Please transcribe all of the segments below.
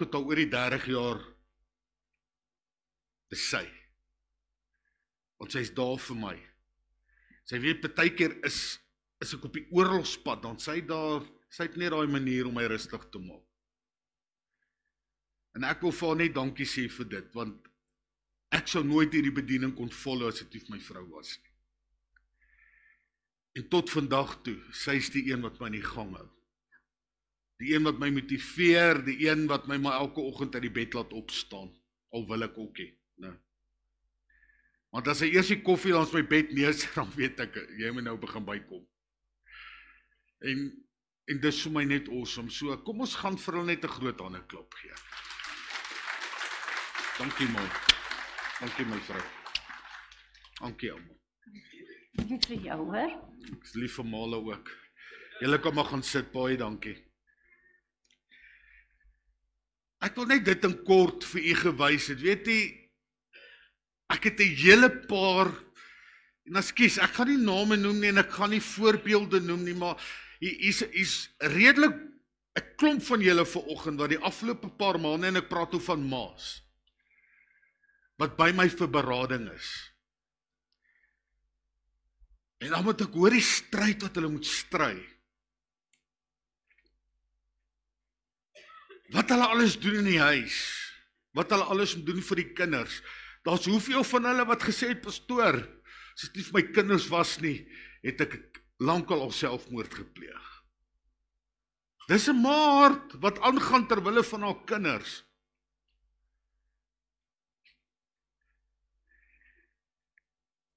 het al oor die 30 jaar, dis sy. Want sy is daar vir my. Sy weet, partykeer is ek op die oorlogspad, dan sy het net daai manier om my rustig te maak. En ek wil vir haar net dankie sê vir dit, want ek sou nooit hierdie bediening kon volhou as dit nie vir my vrou was nie. En tot vandag toe, sy is die een wat my in die gang hou. Die een wat my motiveer, die een wat my maar elke oggend uit die bed laat opstaan, al wil ek ook nie. Nee. Want as hy eers die koffie langs my bed neersit, dan weet ek, jy moet nou begin bykom. En dis vir my net awesome. So, kom ons gaan vir hulle net 'n groot hande klap gee. Dankie man. Dankie my vrou. Dankie almal. Dit vir jou, hoor. Ek is lief vir Male ook. Julle kan maar gaan sit, baie dankie. Ek wil net dit in kort vir u gewys het. Weet jy, ek het 'n hele paar, en ekskuus, ek gaan nie name noem nie en ek gaan nie voorbeelde noem nie, maar hier's redelik 'n klomp van julle vanoggend wat die afgelope paar maande, en ek praat nou van ma's, wat by my vir berading is. En dan moet ek hoor die stryd wat hulle moet stry. Wat hulle alles doen in die huis, wat hulle alles moet doen vir die kinders. Daar's hoeveel van hulle wat gesê het, pastoor, as dit nie vir my kinders was nie, het ek lankal al selfmoord gepleeg. Dis 'n maart wat aangaan ter wille van haar kinders.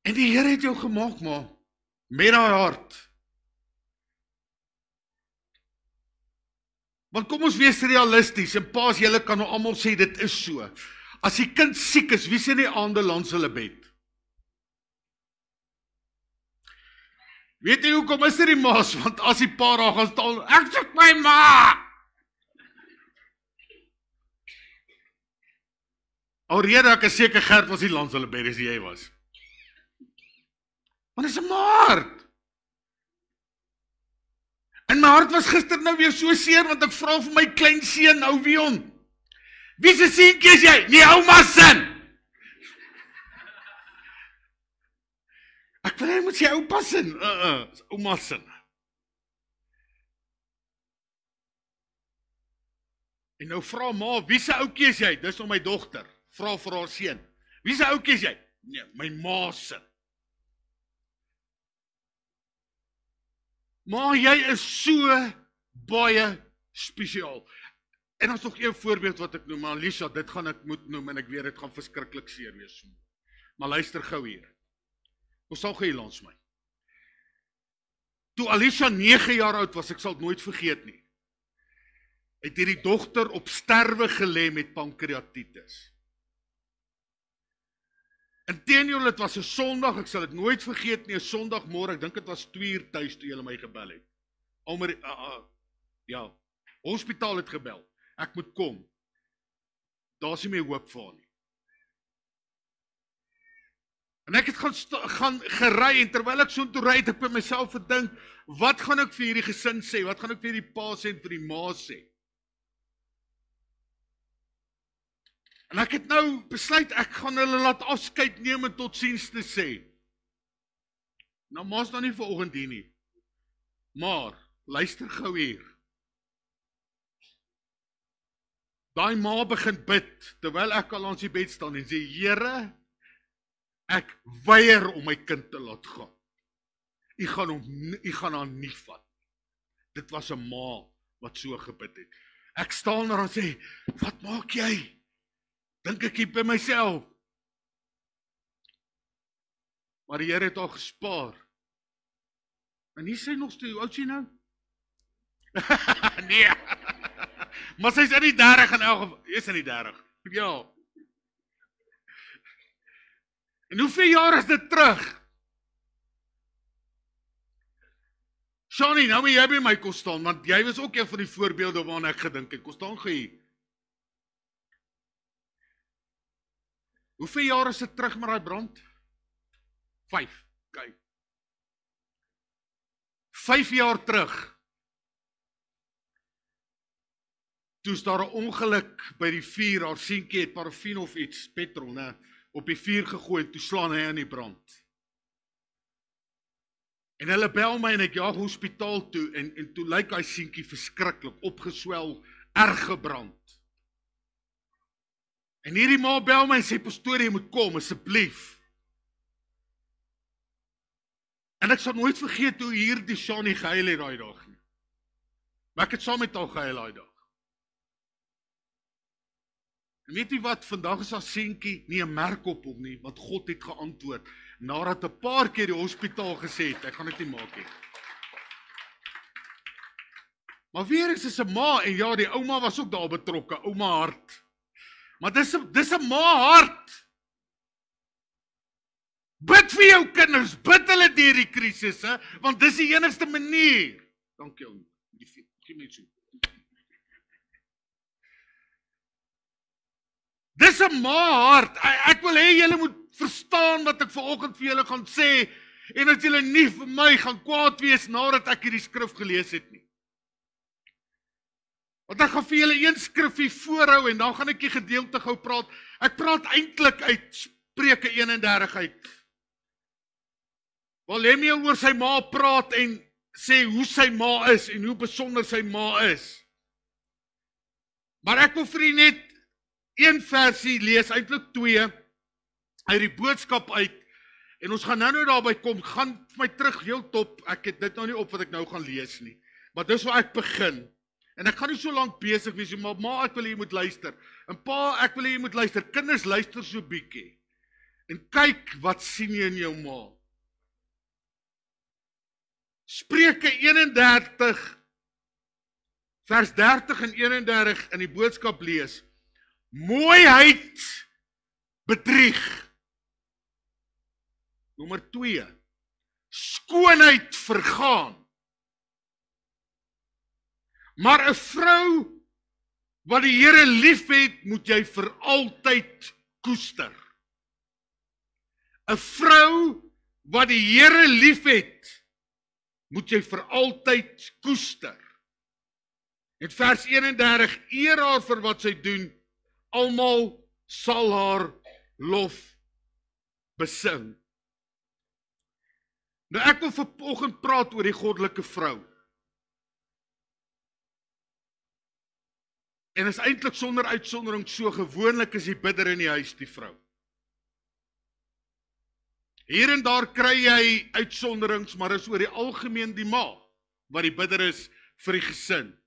En die Here het jou gemaak, ma, met haar hart. Want kom ons wees realisties, en paas, julle kan nou almal sê, dit is so. As die kind siek is, wie sien die aande langs hulle bed? Weet jy hoekom is dit die ma's? Want as die pa daar gaan staan, ek soek my ma! Alrede ek is seker Gert was nie langs hulle bed as jy was. Want dit is 'n maart. En my hart was gister nou weer so seer, want ek vra vir my klein seun, Ouwion, wie se seentjie is jy? Nie ouma se. Ek wil hy moet sê oupa se, ouma se. En nou vra ma, wie se ouetjie is jy? Dis nou my dogter. Vra vir haar seun. Wie se ouetjie is jy? Nee, my ma se. Maar jy is so baie spesiaal. En ons nog een voorbeeld wat ek noem, maar Alicia, dit gaan ek moet noem, en ek weet, dit gaan verskriklik seer wees. Maar luister gou hier. Ons sal gou hier langs my. Toe Alicia 9 jaar oud was, ek sal het nooit vergeet nie, het hierdie dogter op sterwe gelê met pankreatitis. Inteendeel, dit was 'n Sondag, ek sal dit nooit vergeet nie, 'n Sondagmôre, ek dink dit was 2 uur tuis toe julle my gebel het. Ja, hospitaal het gebel. Ek moet kom. Daar's nie meer hoop vir haar nie. En ek het gaan gery, en terwyl ek so toe ry, het ek by myself gedink, wat gaan ek vir hierdie gesin sê? Wat gaan ek vir hierdie pa sê en vir die ma sê? En ek het nou besluit, ek gaan hulle laat afskeid neem en totsiens te sê. Nou, ma's nou nie vanoggend hier nie. Maar, luister gou hier. Daai ma begin bid, terwyl ek al langs die bed staan en sê, Here, ek weier om my kind te laat gaan. U gaan haar nie vat. Dit was 'n ma wat so gebid het. Ek staan daar en sê, wat maak jy? Dink ek hier by myself. Maar die Here het haar gespaar. En hier sê nog steeds, hoe oud is sy nou? Nee. Maar sy is in die 30 in elk geval. Is in die 30. Ja. En hoeveel jaar is dit terug? Shani, nou moet jy by my kom staan, want jy was ook een van die voorbeelde waarna ek gedink het. Kom staan gou hier. Hoeveel jaar is dit terug met daai brand? 5. Kyk. 5 jaar terug. toe is daar 'n ongeluk by die vuur, haar seentjie het parafien of iets, petrol, op die vuur gegooi en toe slaan hy aan die brand. En hulle bel my en ek jaag hospitaal toe en toe lyk hy seentjie verskriklik, opgeswel, erg gebrand. En hierdie ma bel my en sê, pastoor, jy moet kom, asseblief. En ek sal nooit vergeet hoe hierdie Shani gehuil het daai dag nie. Maar ek het saam met haar gehuil daai dag. En weet jy wat, vandag is haar seentjie nie 'n merk op hom nie, want God het geantwoord, nadat 'n paar keer die hospitaal gesê het, ek gaan dit nie maak nie. Maar weer is 'n ma, en ja, die ouma was ook daar betrokke, ouma hart. Maar dis 'n ma hart. Bid vir jou kinders, bid hulle deur die krisis, want dis die enigste manier. Dankie ouma, gee my so. Dis 'n ma hart. Ek wil hê julle moet verstaan wat ek vanoggend vir julle gaan sê, en dat julle nie vir my gaan kwaad wees nadat ek hierdie skrif gelees het nie. Want ek gaan vir julle een skrifgie voorhou en dan gaan ek die gedeelte gou praat. Ek praat eintlik uit Spreuke 31 uit. Waar Lemuel oor sy ma praat en sê hoe sy ma is en hoe besonder sy ma is. Maar ek wil vir julle net een versie lees, eintlik 2, uit die boodskap uit, en ons gaan nou daarby kom, gaan vir my terug heel top, ek het dit nou nie op wat ek nou gaan lees nie, maar dis waar ek begin, en ek gaan nie so lank besig wees, maar ma, ek wil jy moet luister, en pa, ek wil jy moet luister, kinders luister so bietjie, en kyk wat sien jy in jou ma. Spreuke 31, vers 30 en 31 in die boodskap lees, mooiheid bedrieg. Nommer 2, skoonheid vergaan. Maar 'n vrou wat die Here liefhet, moet jy vir altyd koester. 'n Vrou wat die Here liefhet, moet jy vir altyd koester. En vers 31, eer haar vir wat sy doen, almal sal haar lof besing. Nou ek wil vanoggend praat oor die goddelike vrou. En is eintlik sonder uitsondering so, gewoonlik is die bidder in die huis die vrou. Hier en daar kry jy uitsonderings, maar is oor die algemeen die ma, wat die bidder is vir die gesin.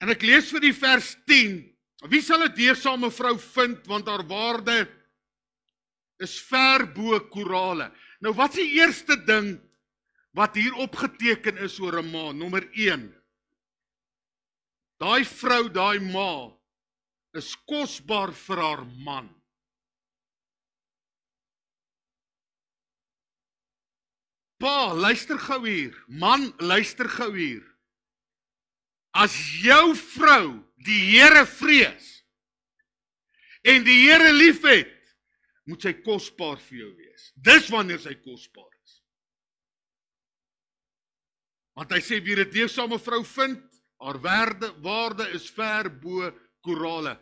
En ek lees vir die vers 10, wie sal 'n deegsame vrou vind, want haar waarde is ver bo korale. Nou wat is die eerste ding wat hier opgeteken is oor 'n ma? Nommer 1. Daai vrou, daai ma, is kosbaar vir haar man. Pa, luister gou hier. Man, luister gou hier. As jou vrou die Here vrees en die Here liefhet, moet sy kosbaar vir jou wees. Dis wanneer sy kosbaar is. Want hy sê, wie 'n deegsame vrou vind, haar waarde is ver bo korale.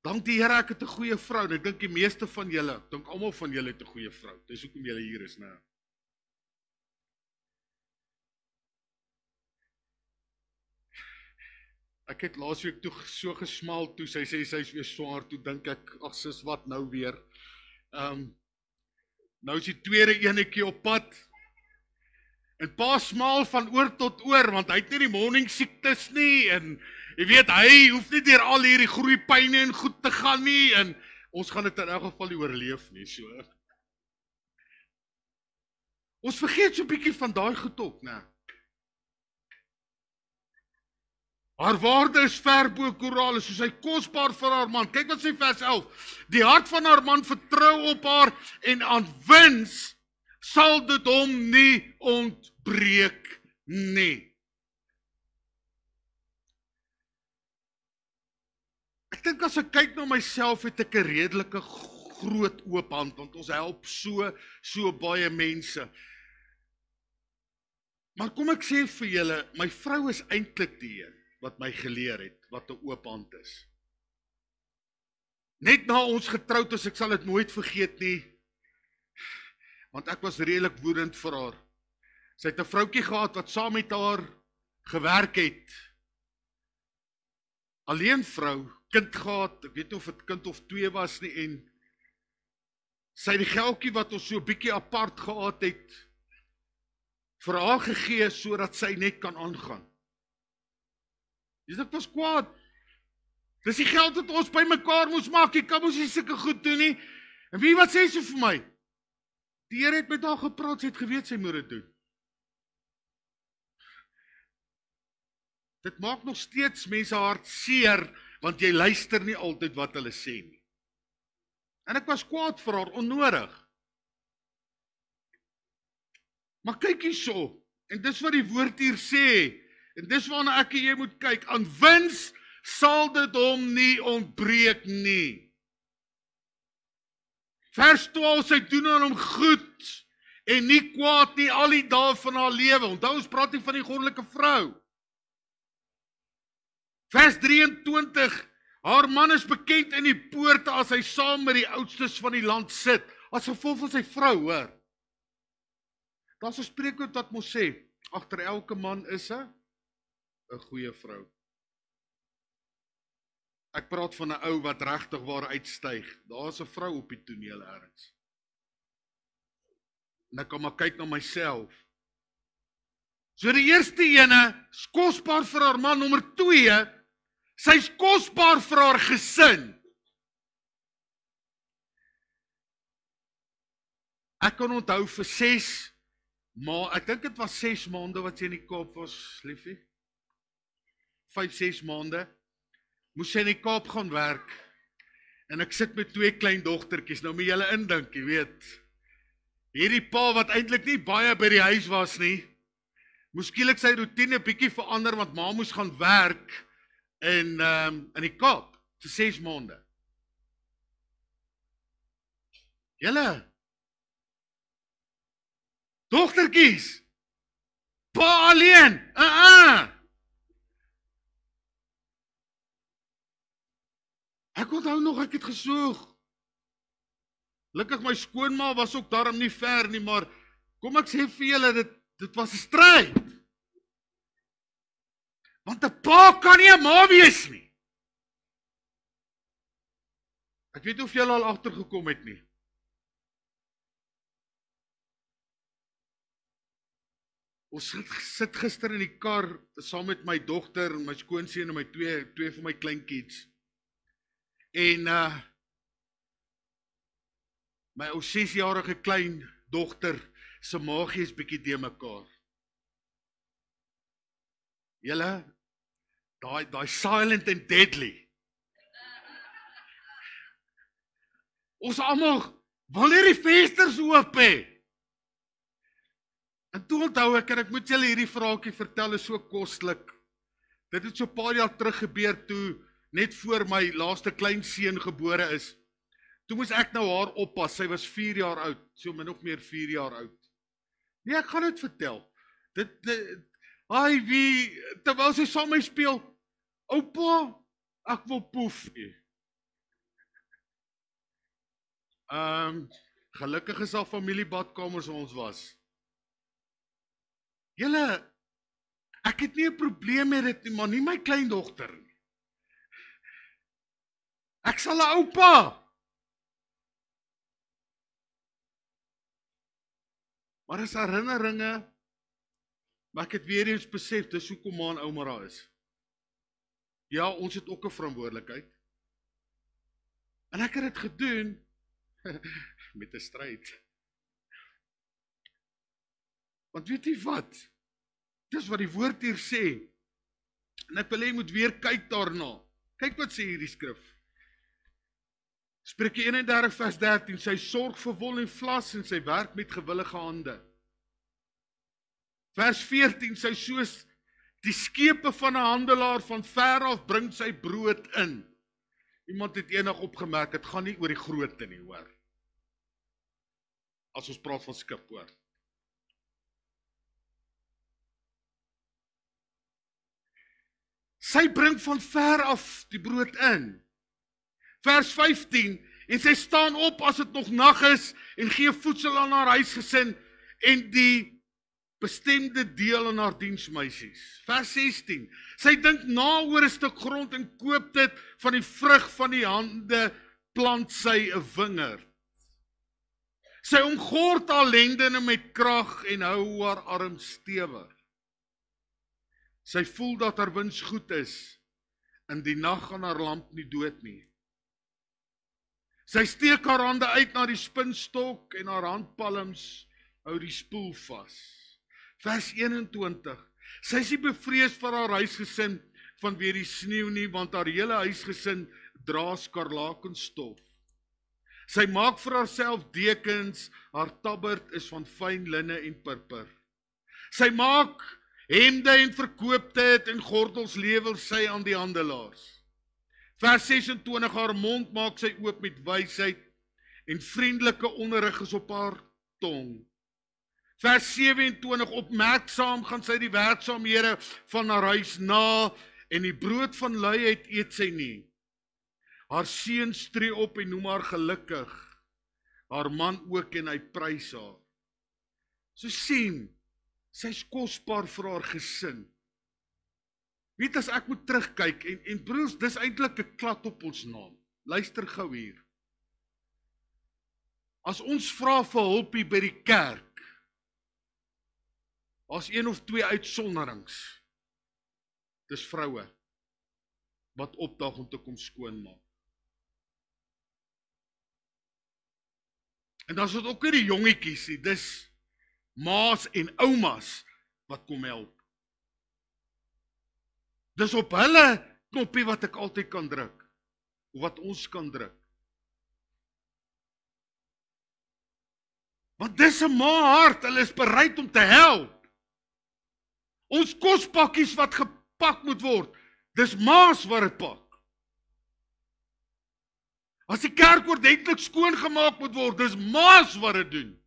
Dank die Here, ek het 'n goeie vrou, en ek dink die meeste van julle, ek dink almal van julle het 'n goeie vrou. Dis hoekom julle hier is, né? Ek het laasweek toe so gesmaal toe, sy sê sy is weer swaar, toe dink ek, ag sis, wat nou weer? Nou is die tweede enetjie op pad, en pa smaal van oor tot oor, want hy het nie die morning siektes nie, en jy weet, hy hoef nie deur al hierdie groeipyne en goed te gaan nie, en ons gaan dit in elk geval nie oorleef nie, so. Ons vergeet so 'n bietjie van daai goed ook, né? Haar waarde is ver bo korale, soos hy kosbaar vir haar man. Kyk wat sê vers 11. Die hart van haar man vertrou op haar, en aan wins sal dit hom nie ontbreek nie. Ek dink as ek kyk na myself, het ek 'n redelike groot oop hand, want ons help so baie mense. Maar kom ek sê vir julle, my vrou is eintlik die een wat my geleer het, wat 'n oop hand is. Net na ons getroud is, ek sal dit nooit vergeet nie, want ek was redelik woedend vir haar. Sy het 'n vroutjie gehad wat saam met haar gewerk het. Alleen vrou, kind gehad, ek weet nie of dit kind of 2 was nie, en sy het die geldjie wat ons so 'n bietjie apart gehad het, vir haar gegee, sodat sy net kan aangaan. Dis ek was kwaad. Dis die geld wat ons by mekaar moes maak, jy kan mos nie sulke goed doen nie. En wie wat sê sy vir my? Die Here het met haar gepraat, sy het geweet sy moet dit doen. Dit maak nog steeds mense hart seer, want jy luister nie altyd wat hulle sê nie. En ek was kwaad vir haar, onnodig. Maar kyk hierso, en dis wat die woord hier sê, en dis waarna ek en jy moet kyk, aan wins sal dit hom nie ontbreek nie. Vers 12, sy doen aan hom goed, en nie kwaad nie al die dae van haar lewe. Onthou, ons praat nie van die goddelike vrou. Vers 23, haar man is bekend in die poorte as hy saam met die oudstes van die land sit, as gevolg van sy vrou, hoor. Daar's 'n spreekwoord wat mos sê, agter elke man is 'n goeie vrou. Ek praat van 'n ou wat regtig waar uitstyg. Daar's 'n vrou op die toneel ergens. En ek kan maar kyk na myself. So die eerste ene is kosbaar vir haar man, nommer 2, sy's kosbaar vir haar gesin. Ek kan onthou vir 6 maande, ek dink dit was 6 maande wat sy in die Kaap was, liefie. 5-6 maande. Moes sy in die Kaap gaan werk. En ek sit met 2 klein dogtertjies. Nou moet julle indink, jy weet. Hierdie pa wat eintlik nie baie by die huis was nie, moes skielik sy roetine bietjie verander, want ma moes gaan werk in die Kaap vir 6 maande. Julle dogtertjies, pa alleen, Ek onthou nog, ek het gesoog. Gelukkig my skoonma was ook daarom nie ver nie, maar kom ek sê vir julle, dit was 'n stryd. Want 'n pa kan nie 'n ma wees nie. Ek weet nie of julle al agtergekom het nie. Ons sit gister in die kar saam met my dogter en my skoonseun en my twee van my kleinkids. En my ou 6-jarige klein dogter se maagie is bietjie de mekaar. Julle, daai silent and deadly. Ons almal wil nie die vensters oop hê. En toe onthou ek, en ek moet julle hierdie verhaaltjie vertel, is so koslik. Dit het so 'n paar jaar terug gebeur toe, net voor my laaste kleinseun gebore is. Toe moes ek nou haar oppas, sy was 4 jaar oud, so min of meer 4 jaar oud. Nee, ek gaan dit vertel. Terwyl sy saam met my speel, oupa, ek wil poef. Gelukkig is daar familiebadkamers waar ons was. Julle, ek het nie 'n probleem met dit nie, maar nie my kleindogter nie. Ek sal 'n oupa. Maar as herinneringe, maar ek het weer eens besef, dis hoekom ma en ouma daar is. Ja, ons het ook 'n verantwoordelikheid. En ek het dit gedoen met 'n stryd. Want weet jy wat? Dis wat die woord hier sê. En ek wil hê jy moet weer kyk daarna. Kyk wat sê hierdie skrif. Spreuke 31 vers 13, sy sorg vir wol en vlas en sy werk met gewillige hande. Vers 14, sy soos die skepe van 'n handelaar van ver af bring sy brood in. Iemand het eendag opgemerk, dit gaan nie oor die grootte nie, hoor. As ons praat van skip, hoor. Sy bring van ver af die brood in. Vers 15, en sy staan op as dit nog nag is, en gee voedsel aan haar huisgesin, en die bestemde deel aan haar diensmeisies. Vers 16, sy dink na oor 'n stuk grond en koop dit van die vrug van die hande, plant sy 'n wingerd. Sy omgord haar lendene met krag en hou haar arm stewig. Sy voel dat haar wins goed is, in die nag gaan haar lamp nie dood nie. Sy steek haar hande uit na die spinstok en haar handpalms hou die spoel vas. Vers 21, sy is nie bevrees vir haar huisgesin vanweë die sneeu nie, want haar hele huisgesin dra skarlakenstof. Sy maak vir haarself dekens, haar tabberd is van fyn linne en purper. Sy maak hemde en verkoop dit, en gordels lewer sy aan die handelaars. Vers 26, haar mond maak sy oop met wysheid, en vriendelike onderrig is op haar tong. Vers 27, opmerksaam gaan sy die werksaamhede van haar huis na, en die brood van luiheid eet sy nie. Haar seun stree op en noem haar gelukkig, haar man ook, en hy prys haar. So sien, sy is kosbaar vir haar gesin. Weet, as ek moet terugkyk, en broers, dis eintlik 'n klad op ons naam. Luister gou hier. As ons vra vir hulp hier by die kerk, as een of twee uitsonderings, dis vroue, wat opdag om te kom skoonmaak. En dan is dit ook nie die jongetjies nie, dis ma's en oumas wat kom help. Dis op hulle knoppie wat ek altyd kan druk, of wat ons kan druk. Want dis 'n ma hart, hulle is bereid om te help. Ons kospakkies wat gepak moet word, dis ma's wat dit pak. As die kerk ordentlik skoongemaak moet word, dis ma's wat dit doen.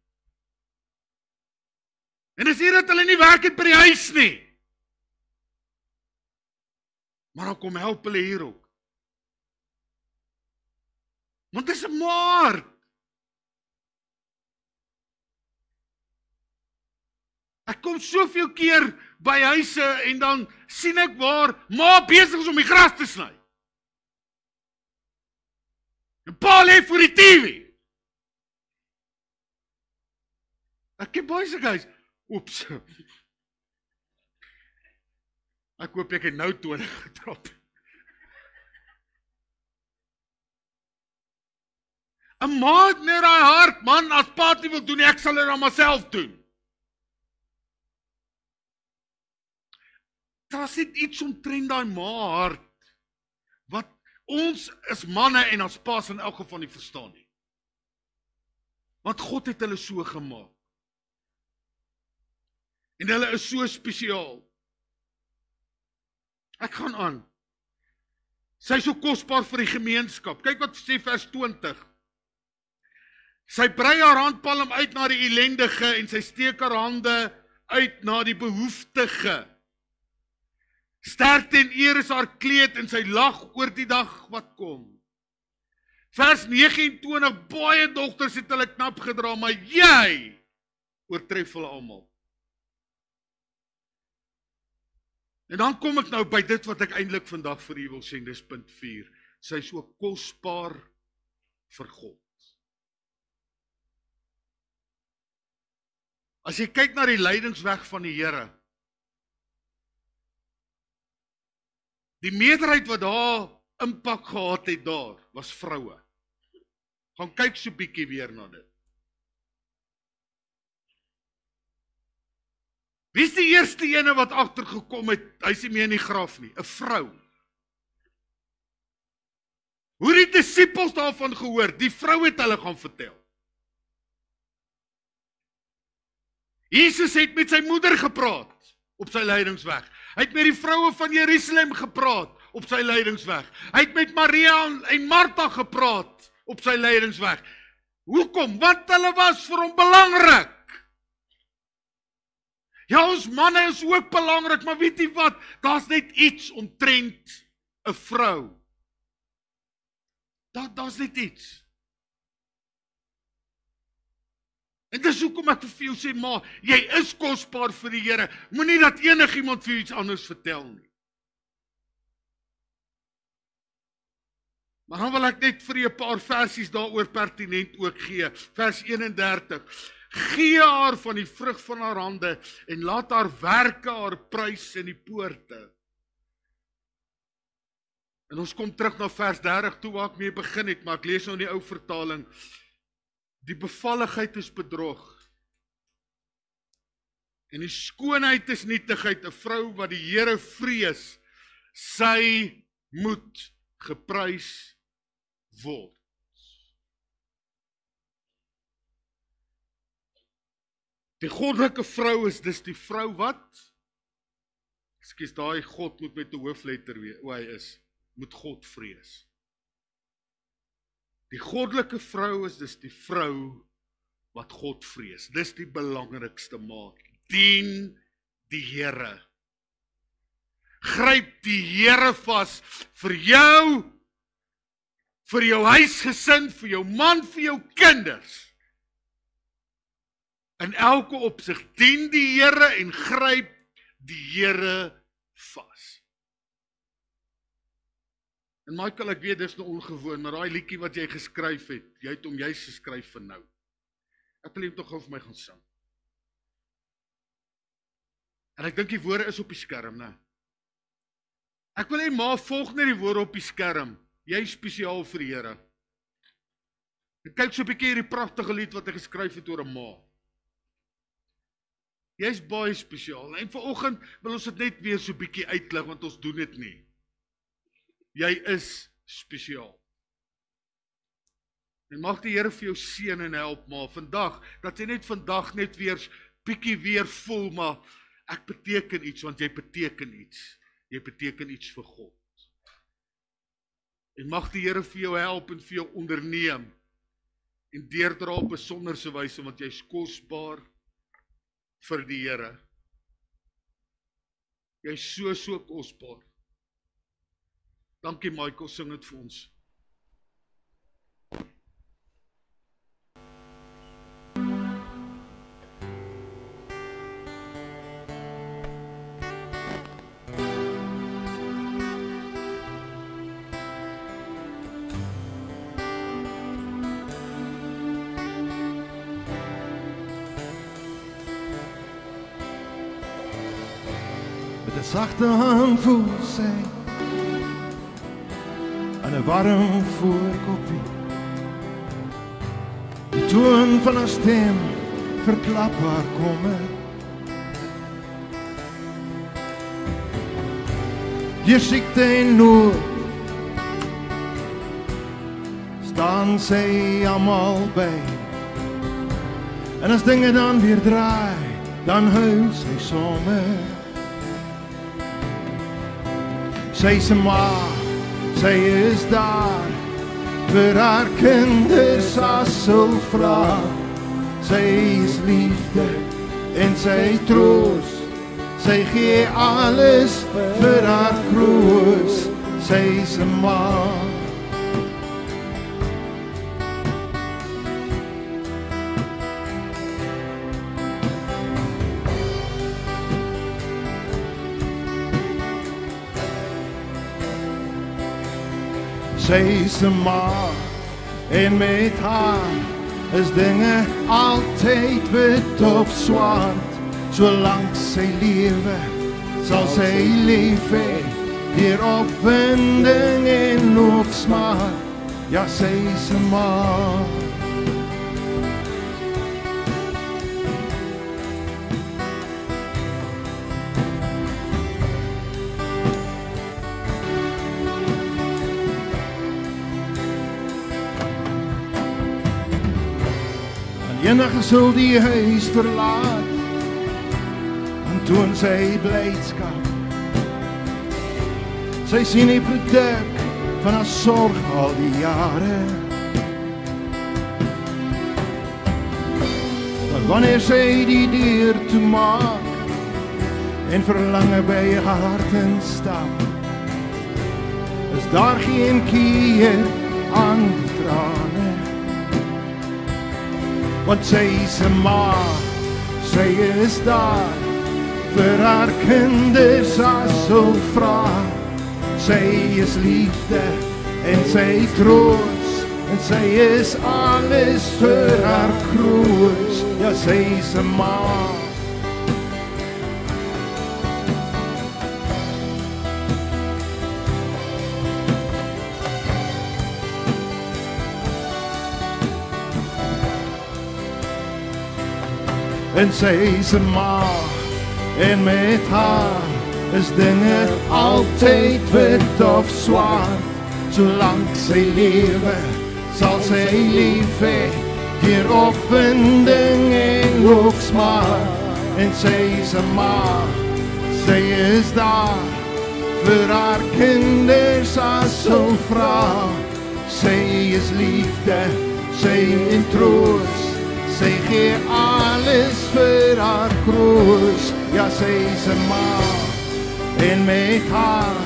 En dis hier dat hulle nie werk het by die huis nie. Maar dan kom help hulle hier ook. Want dis 'n maar. Ek kom soveel keer by huise en dan sien ek waar ma besig is om die gras te sny. En pa lê voor die TV. Ek ken baie se guys. Oeps. Ek hoop ek het nou tone getrap. 'n ma het net daai hart, man, as pa nie wil doen nie, ek sal dit aan myself doen. Daar sit iets omtrent daai ma hart, wat ons is manne en as pa's in elk geval nie verstaan nie. Want God het hulle so gemaak. En hulle is so spesiaal. Ek gaan aan. Sy is so kosbaar vir die gemeenskap. Kyk wat sê vers 20. Sy brei haar handpalm uit na die ellendige en sy steek haar hande uit na die behoeftige. Sterkte en eer is haar kleed en sy lag oor die dag wat kom. Vers 29, baie dogters het hulle knap gedra, maar jy oortref hulle almal. En dan kom ek nou by dit wat ek eintlik vandag vir u wil sê, dis punt 4. Sy is so kosbaar vir God. As jy kyk na die lydingsweg van die Here, die meerderheid wat daar impak gehad het daar, was vroue. Gaan kyk so bietjie weer na dit. Wie is die eerste ene wat agtergekom het, hy is nie meer in die graf nie, 'n vrou. Hoe die disippels daarvan gehoor, die vrou het hulle gaan vertel. Jesus het met sy moeder gepraat op sy lydingsweg. Hy het met die vroue van Jerusalem gepraat op sy lydingsweg. Hy het met Maria en Martha gepraat op sy lydingsweg. Hoekom? Want hulle was vir hom belangrik. Ja, ons manne is ook belangrik, maar weet jy wat? Daar's net iets omtrent 'n vrou. Daar's net iets. En dis hoekom ek vir jou sê, ma, jy is kosbaar vir die Here. Moenie dat enigiemand vir jou iets anders vertel nie. Maar dan wil ek net vir 'n paar versies daaroor pertinent ook gee. Vers 31. Gee haar van die vrug van haar hande en laat haar werke haar prys in die poorte. En ons kom terug na vers 30 toe waar ek mee begin het, maar ek lees nou in die ou vertaling. Die bevalligheid is bedrog. En die skoonheid is nietigheid. 'n Vrou wat die Here vrees, sy moet geprys word. Die goddelike vrou is dis die vrou wat? Ekskuus, daai God moet met 'n hoofletter wees, hoe hy is. Moet God vrees. Die goddelike vrou is dis die vrou wat God vrees. Dis die belangrikste maat. Dien die Here. Gryp die Here vas vir jou huisgesin, vir jou man, vir jou kinders. In elke opsig dien die Here en gryp die Here vas. En Michael, ek weet dis nou ongewoon, maar daai liedjie wat jy geskryf het, jy het hom juis geskryf vir nou. Ek wil hom tog gou vir my gaan sing. En ek dink die woorde is op die skerm, né? Ek wil hê ma volg net die woorde op die skerm. Jy is spesiaal vir die Here. Ek kyk so 'n bietjie hierdie pragtige lied wat ek geskryf het oor 'n ma. Jy is baie spesiaal. En vanoggend wil ons dit net weer so 'n bietjie uitlig, want ons doen dit nie. Jy is spesiaal. En mag die Here vir jou seën en help, maar vandag, dat jy net vandag net weer bietjie weer voel, maar ek beteken iets, want jy beteken iets. Jy beteken iets vir God. En mag die Here vir jou help en vir jou onderneem en deurdra op 'n besonderse wyse, want jy is kosbaar vir die Here. Jy is so kosbaar. Dankie Michael, sing dit vir ons. Met 'n sagte hand voel sy en 'n warm voorkoppie. Die toon van haar stem verklap haar kommer. Deur siekte en nood staan sy almal by. En as dinge dan weer draai, dan huil sy sommer. Sy se ma, sy is daar vir haar kinders as hulle vra. Sy is liefde en sy troos. Sy gee alles vir haar kroos. Sy se ma. Sy se ma, en met haar is dinge altyd wit of swart. Solank sy lewe, sal sy lief hê, deur opwinding en ook smart. Ja, sy se ma. Enige sal die huis verlaat, en toon sy blydskap. Sy sien die produk van haar sorg al die jare. Maar wanneer sy die deur toemaak, en verlange by haar hart instap, is daar geen keer aan die trane. Want sy is 'n ma, sy is daar vir haar kinders as hulle vra. Sy is liefde en sy troos, en sy is alles vir haar kroos. Ja, sy is 'n ma. En sy is 'n ma, en met haar is dinge altyd wit of swart. Solank sy lewe, sal sy lief hê, deur opwinding en ook smaak. En sy is 'n ma, sy is daar vir haar kinders as hulle vra. Sy is liefde, sy in troos, sy gee alles vir haar kroos. Ja, sy is 'n ma, en met haar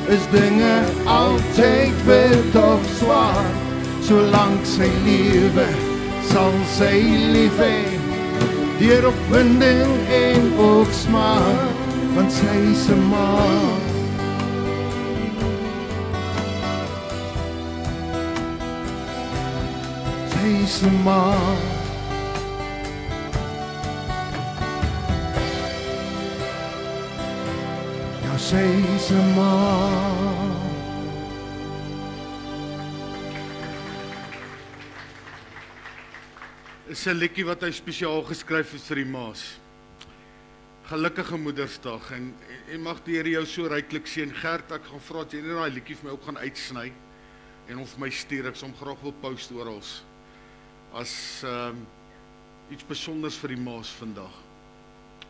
is dinge altyd wit of swart. Solank sy lewe, sal sy lief hê, deur opwinding en ook smaak. Want sy is 'n ma. Sy is 'n ma. Sy is 'n ma. Is 'n liedjie wat hy spesiaal geskryf het vir die ma's. Gelukkige Moedersdag en mag die Here jou so ryklik seën. Gert, ek gaan vra dat jy daai liedjie vir my ook gaan uitsny en of my stuur, ek som graag wil post oral as iets besonders vir die ma's vandag.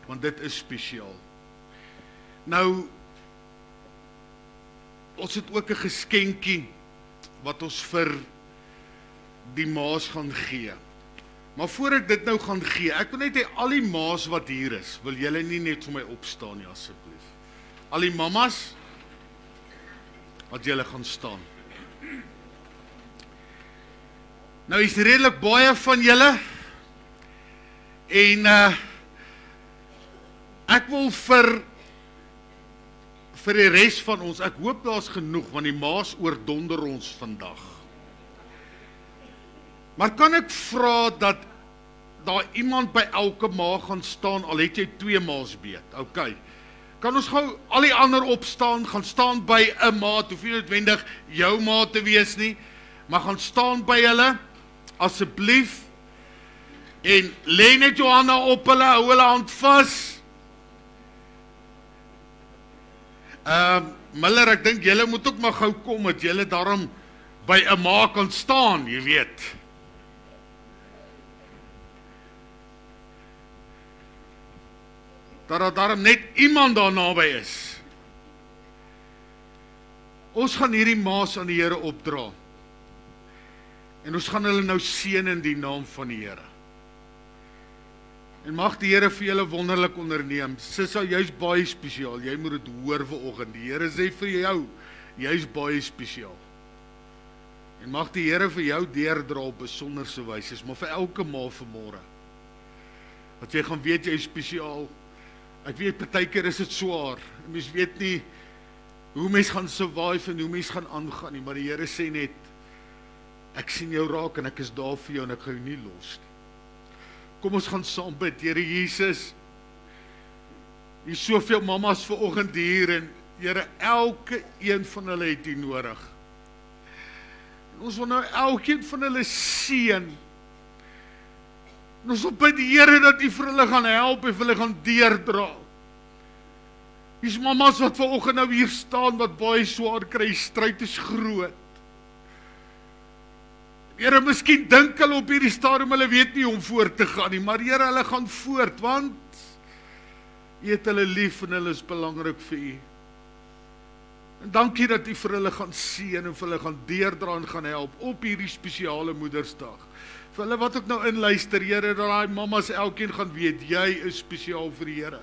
Want dit is spesiaal. Nou ons het ook 'n geskenkie wat ons vir die ma's gaan gee. Maar voor ek dit nou gaan gee, ek wil net hê al die ma's wat hier is, wil julle nie net vir my opstaan nie asseblief. Al die mammas wat julle gaan staan. Nou is redelik baie van julle en ek wil vir die res van ons, ek hoop daar's genoeg, want die ma's oordonder ons vandag. Maar kan ek vra dat daar iemand by elke ma gaan staan, al het jy 2 ma's beet, ok. Kan ons gou al die ander opstaan, gaan staan by 'n ma, hoef nie noodwendig jou ma te wees nie, maar gaan staan by hulle, asseblief, en lê net Johanna op hulle, hou hulle hand vas. Miller, ek dink julle moet ook maar gou kom, dat julle daarom by 'n ma kan staan, jy weet. Dat daarom net iemand daar naby is. Ons gaan hierdie ma's aan die Here opdra. En ons gaan hulle nou seën in die naam van die Here. En mag die Here vir julle wonderlik onderneem. Sissa, jy's baie spesiaal. Jy moet dit hoor vanoggend. Die Here sê vir jou, jy's baie spesiaal. En mag die Here vir jou deurdra op besonderse wyse, maar vir elke ma vanmôre. Dat jy gaan weet jy's spesiaal. Ek weet partykeer is dit swaar. Mens weet nie hoe mens gaan survive en hoe mens gaan aangaan nie, maar die Here sê net, ek sien jou raak en ek is daar vir jou en ek gaan jou nie los nie. Kom ons gaan saam bid. Here Jesus, hier is soveel mamas vanoggend hier en Here, elke een van hulle het U nodig. En ons wil nou elkeen van hulle seën. En ons wil bid die Here dat U vir hulle gaan help en vir hulle gaan deurdra. Hier's mamas wat vanoggend nou hier staan wat baie swaar kry, stryd is groot. Here, miskien dink hulle op hierdie stadium, hulle weet nie hoe om voort te gaan nie, maar Here, hulle gaan voort, want U het hulle lief en hulle is belangrik vir U. En dankie dat U vir hulle gaan seën en vir hulle gaan deurdra en gaan help op hierdie spesiale Moedersdag. Vir hulle wat ook nou inluister, Here, dat daai mamas elkeen gaan weet, jy is spesiaal vir die Here.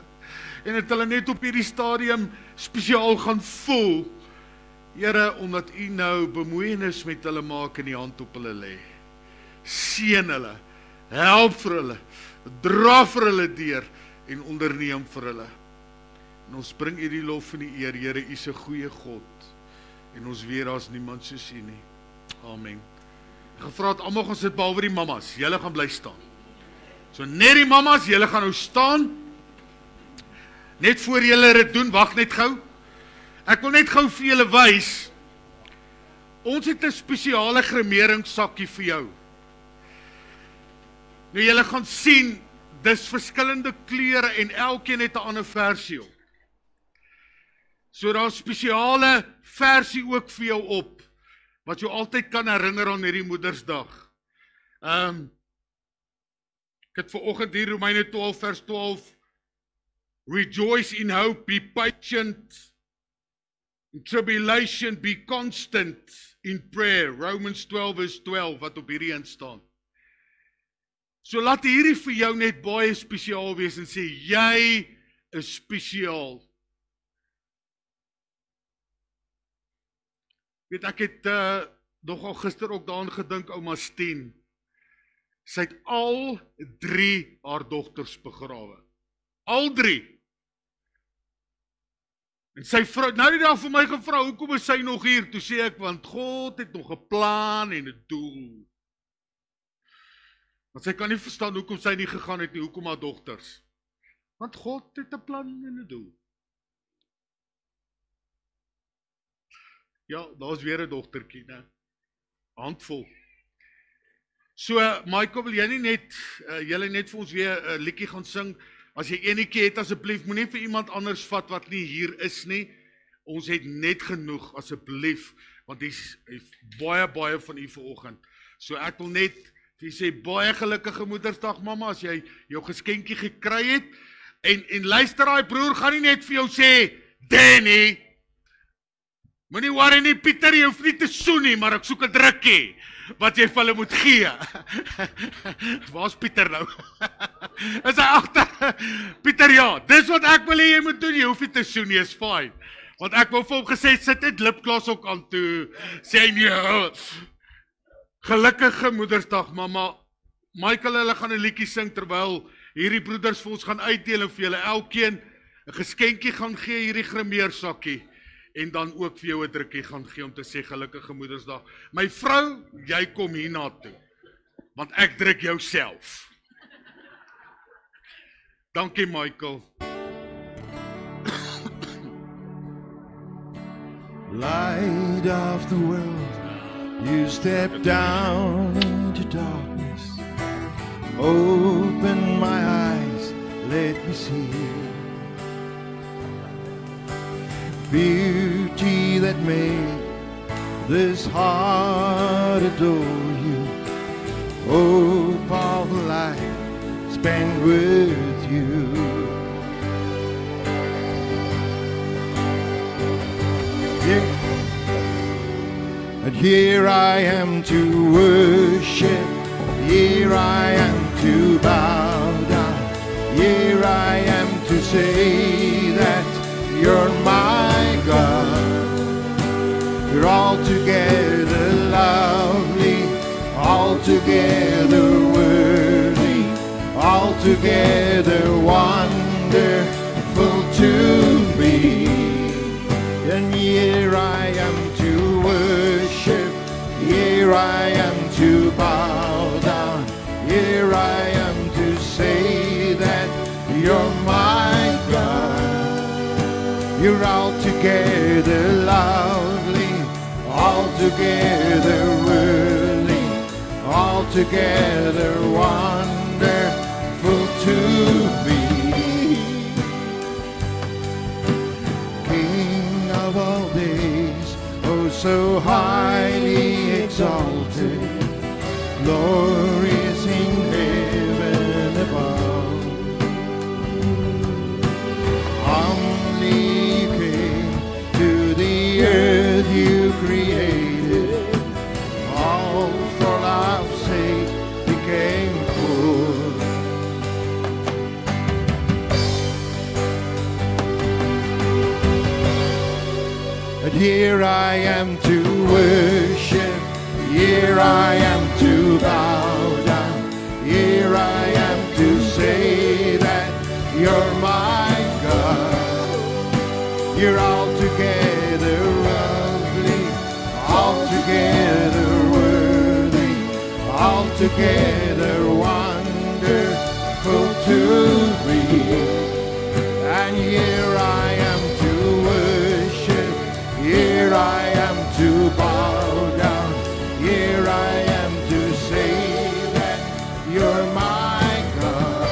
en het hulle net op hierdie stadium spesiaal gaan voel. Here, omdat U nou bemoeienis met hulle maak en die hand op hulle lê. Seën hulle, help vir hulle, dra vir hulle deur en onderneem vir hulle. En ons bring U die lof en die eer, Here, U is 'n goeie God. En ons weet daar's niemand soos U nie. Amen. Ek gevra het almal gaan sit behalwe die mammas. Julle gaan bly staan. So net die mammas, julle gaan nou staan. Net voor julle dit doen, wag net gou. Ek wil net gou vir julle wys. Ons het 'n spesiale gremeringssakkie vir jou. Nou julle gaan sien, dis verskillende kleure en elkeen het 'n ander versie op. So daar's 'n spesiale versie ook vir jou op, wat jou altyd kan herinner aan hierdie Moedersdag. Ek het vanoggend hier Romeine 12 vers 12, Rejoice in hope, be patient in tribulation, be constant in prayer, Romans 12 vers 12, wat op hierdie staan. So laat hierdie vir jou net baie spesiaal wees en sê, jy is spesiaal. Weet, ek het nogal gister ook daaraan gedink, ouma Steen. Sy het al 3 haar dogters begrawe. Al 3. En sy vrou, nou die dag vir my gevra, hoekom is sy nog hier? Toe sê ek, want God het nog 'n plan en 'n doel. Want sy kan nie verstaan hoekom sy nie gegaan het nie, hoekom haar dogters. Want God het 'n plan en 'n doel. Ja, daar's weer 'n dogtertjie, né? Handvol. So, Michael, wil jy nie net, julle net vir ons weer 'n liedjie gaan sing? As jy enetjie het, asseblief, moenie vir iemand anders vat wat nie hier is nie. Ons het net genoeg, asseblief, want dis baie van u vanoggend. So ek wil net vir sê, baie gelukkige Moedersdag, mamma, as jy jou geskenkie gekry het. En luister, daai broer gaan nie net vir jou sê, Danny, moenie worry nie, Pieter, jy hoef nie te soen nie, maar ek soek 'n drukkie, wat jy vir hulle moet gee. Waar's Pieter nou? Is hy agter? Pieter, ja, dis wat ek wil hê jy moet doen, jy hoef nie te soen nie, is fine. Want ek wou vir hom gesê, sit dit lipglas ook aan toe, sê hy nee. Gelukkige Moedersdag, mamma. Michael, hulle gaan 'n liedjie sing, terwyl hierdie broeders vir ons gaan uitdeel en vir julle elkeen 'n geskenkie gaan gee, hierdie grimeersakkie. En dan ook vir jou 'n drukkie gaan gee om te sê gelukkige Moedersdag. My vrou, jy kom hierna toe, want ek druk jou self. Dankie, Michael. Light of the world, you step down into darkness. Open my eyes, let me see beauty that made this heart adore you. Hope of a life spent with you. And here I am to worship, here I am to bow down, here I am to say that you're my God. You're altogether lovely, altogether worthy, altogether wonderful to me. And here I am to worship, here I am to bow down, here I am to say that you're my God. You're altogether lovely, altogether worthy, altogether wonderful to me. King of all days, oh so highly exalted, glorious in heaven above. Humbly you came to the earth you created, all for love's sake became poor. And here I am to worship, here I am to bow down, here I am to say that you're my God. You're altogether lovely, altogether worthy, altogether wonderful to me. And here I am to worship, here I am to bow down, here I am to say that you're my God.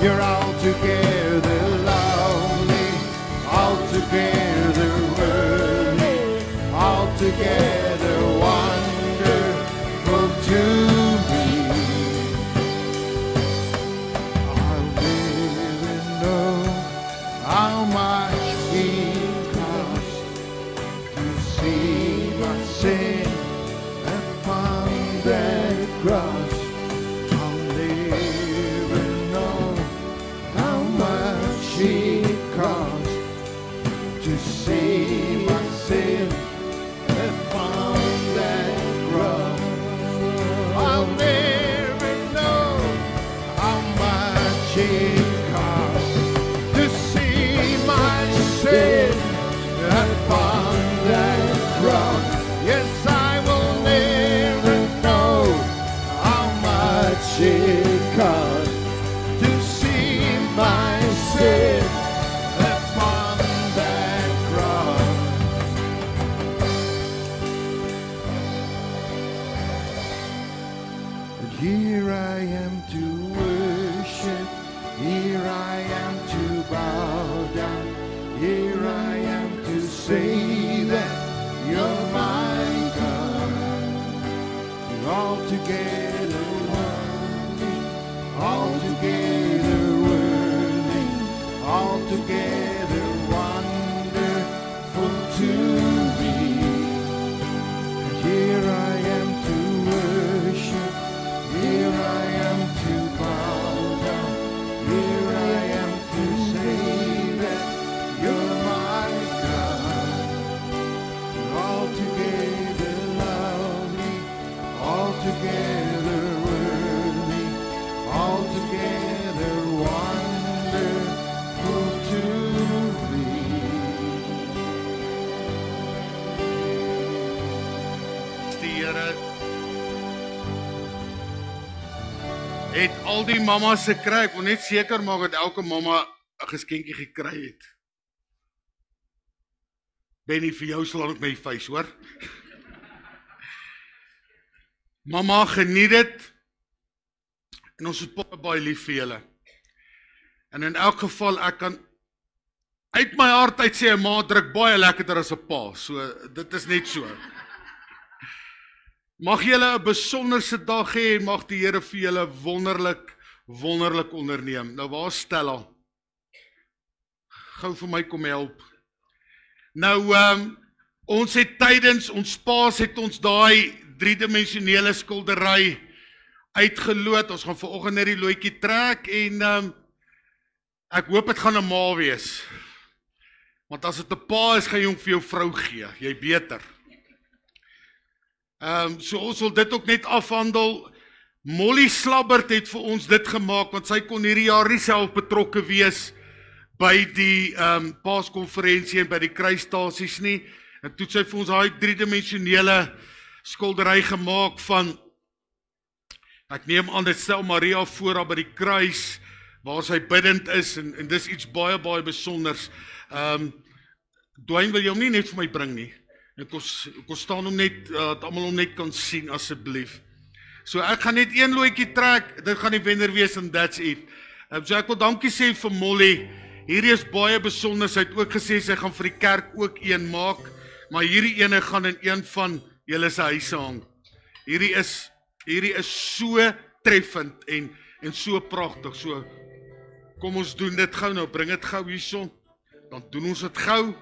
You're altogether lovely, altogether worthy, altogether wonderful to me. I'll never know how much it cost to see my sin upon that cross. I'll never know how much it cost to see my sin upon that cross. I'll never know how much it cost to see my sin upon that cross. Yes, I will never know how much it cost to see my sin upon that cross. And here I am to worship, here I am to bow down, here I am to say that you're my God. You're altogether worthy, altogether worthy, altogether wonderful to me. And here I am to worship, here I am to bow down, here I am to say that you're my God. You're altogether lovely, altogether worthy, altogether wonderful to me. Die Here het al die mamas gekry. Ek wil net seker maak dat elke mamma 'n geskenkie gekry het. Benny, vir jou slaan ek my face, hoor. Mama, geniet dit. En ons is baie lief vir julle. En in elk geval, ek kan uit my hart uit sê, 'n ma druk baie lekkerder as 'n pa. So, dit is net so. Mag julle 'n besonderse dag hê, en mag die Here vir julle wonderlik onderneem. Nou, waar is Stella? Gou vir my kom help. Nou, ons het tydens ons paas het ons daai 3-dimensionele skildery uitgeloot. Ons gaan vanoggend net die loetjie trek en ek hoop dit gaan 'n ma wees. Want as dit 'n pa is, gaan jy hom vir jou vrou gee. Jy beter. So ons wil dit ook net afhandel. Molly Slabbert het vir ons dit gemaak, want sy kon hierdie jaar nie self betrokke wees by die paaskonferensie en by die kruisstasies nie. En toe het sy vir ons daai 3-dimensionele skildery gemaak van, ek neem aan dit stel Maria voor haar by die kruis, waar sy bidend is, en dis iets baie besonders. Dwayne, wil jy hom nie net vir my bring nie? Ek kon staan hom net, dat almal hom net kan sien, asseblief. So ek gaan net een loetjie trek, dit gaan die wenner wees en that's it. So ek wil dankie sê vir Molly, hierdie is baie besonder, sy het ook gesê, sy gaan vir die kerk ook een maak, maar hierdie ene gaan in een van julle se huise hang. Hierdie is so treffend en so pragtig, so kom ons doen dit gou nou, bring dit gou hierson, dan doen ons dit gou,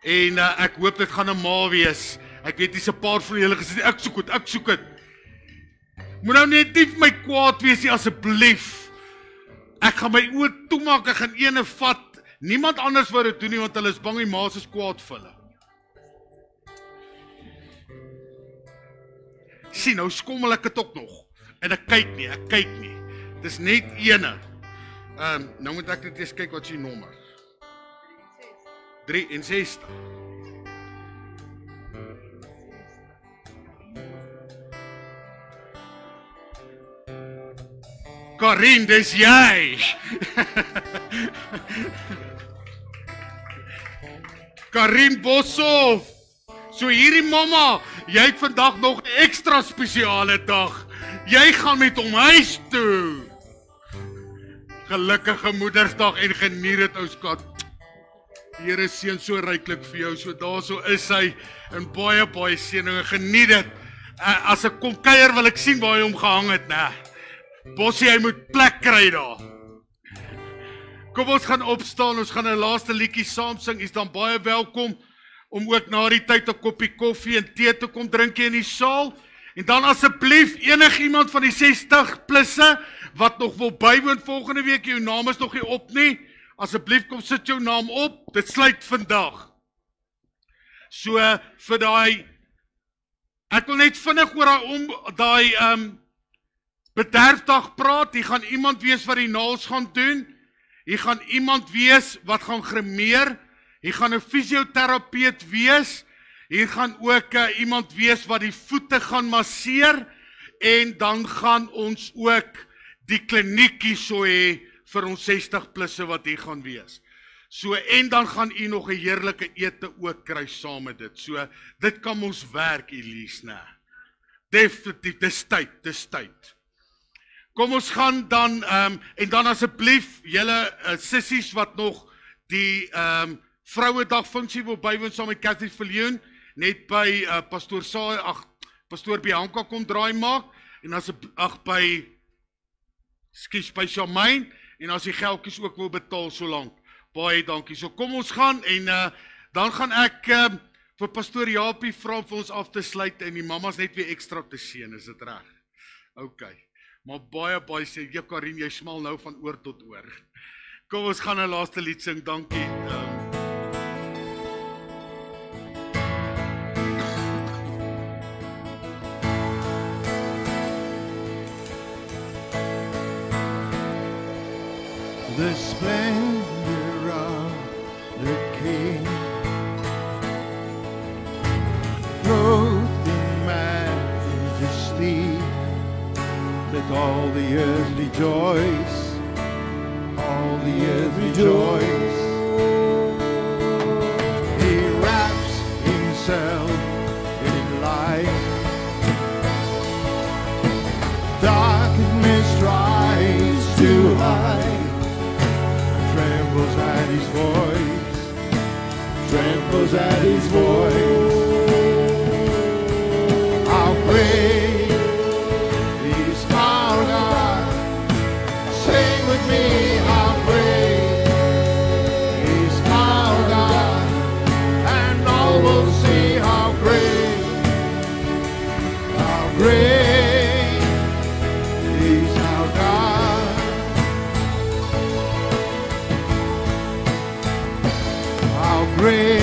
en ek hoop dit gaan 'n ma wees. Ek weet dis 'n paar van julle gesê, ek soek dit. Moet nou net nie vir my kwaad wees nie, asseblief. Ek gaan my oë toemaak, ek gaan ene vat. Niemand anders wou dit doen nie, want hulle is bang die ma's is kwaad vir hulle. sien, nou skommel ek dit ook nog. En ek kyk nie. Dis net ene. Nou moet ek net eens kyk wat is die nommer. 63. Karin, dis jy. Karin Boshoff. So hierdie mamma, jy het vandag nog 'n ekstra spesiale dag. Jy gaan met hom huis toe. Gelukkige Moedersdag en geniet dit ou skat. Die Here seën so ryklik vir jou. So daarso is hy en baie seëninge. Geniet dit. As ek kom kuier wil ek sien waar hy hom gehang het, né? Bossie, hy moet plek kry daar. Kom ons gaan opstaan, ons gaan 'n laaste liedjie saam sing. Jy's dan baie welkom om ook na die tyd 'n koppie koffie en tee te kom drink hier in die saal. En dan asseblief enigiemand van die 60+ wat nog wil bywoon volgende week, jou naam is nog nie op nie. Asseblief kom sit jou naam op. Dit sluit vandag. So vir daai ek wil net vinnig oor daai bederfdag praat. Hier gaan iemand wees wat die naels gaan doen. Hier gaan iemand wees wat gaan grimeer. Hier gaan 'n fisioterapeut wees. Hier gaan ook iemand wees wat die voete gaan masseer. En dan gaan ons ook die kliniekie so hê vir ons 60+ wat hier gaan wees. So en dan gaan u nog 'n heerlike ete ook kry saam met dit. So dit kan ons werk, Elise, né? Definitief, dis tyd. Kom ons gaan dan en dan asseblief julle sissies wat nog die Vrouedag funksie wil bywoon saam met Cathy Viljoen, net by Pastoor Bianca kom draai maak en as by Charmaine en as die geldjies ook wil betaal so lank. Baie dankie. So kom ons gaan en dan gaan ek vir Pastoor Japie vra vir ons af te sluit en die mammas net weer ekstra te seën, is dit reg? OK. Maar baie sê, jy Karin, jy smal nou van oor tot oor. Kom ons gaan 'n laaste lied sing, dankie. The splendor of the King, clothed in majesty, let all the earth rejoice, all the earth rejoice. He wraps himself in light, darkness tries to hide. Trembles at his voice. How great is our God? Sing with me, how great is our God? And all will see how great is our God. How great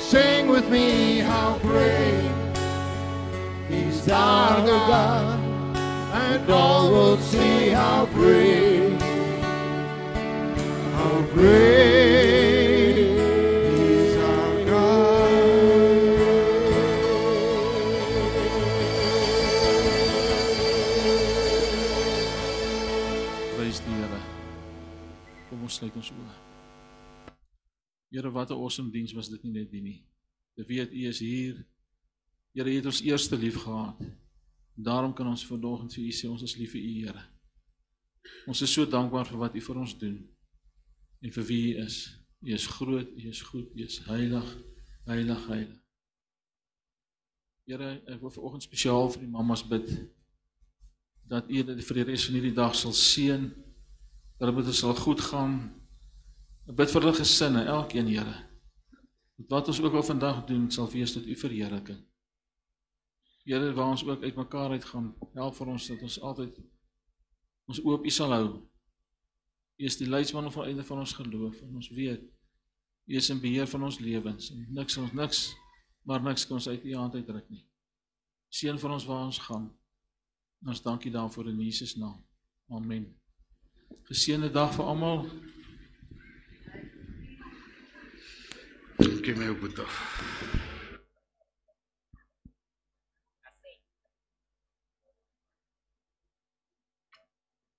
Sing with me how great is our God, and all will see how great is our God. Prys die Here. Kom ons sluit ons oë. Here, wat 'n awesome diens was dit nie net die nie. Te weet U is hier. Here, U het ons eerste lief gehad. Daarom kan ons vanoggend vir U sê, ons is lief vir U, Here. Ons is so dankbaar vir wat U vir ons doen en vir wie U is. U is groot, U is goed, U is heilig, heilig, heilig. Here, ek wil vanoggend spesiaal vir die mammas bid, dat U dit vir die res van hierdie dag sal seën, dat dit sal goed gaan. Ek bid vir hulle gesinne, elkeen, Here. Wat ons ook al vandag doen, sal wees tot U verheerliking. Here, waar ons ook uit mekaar uitgaan, help vir ons dat ons altyd ons oop U sal hou. U is die leidsman op die einde van ons geloof, en ons weet, U is in beheer van ons lewens, en niks kan ons uit U hand uitdruk nie. Seën vir ons waar ons gaan. Ons dank U daarvoor in Jesus naam. Amen. Geseënde dag vir almal. Dankie my op.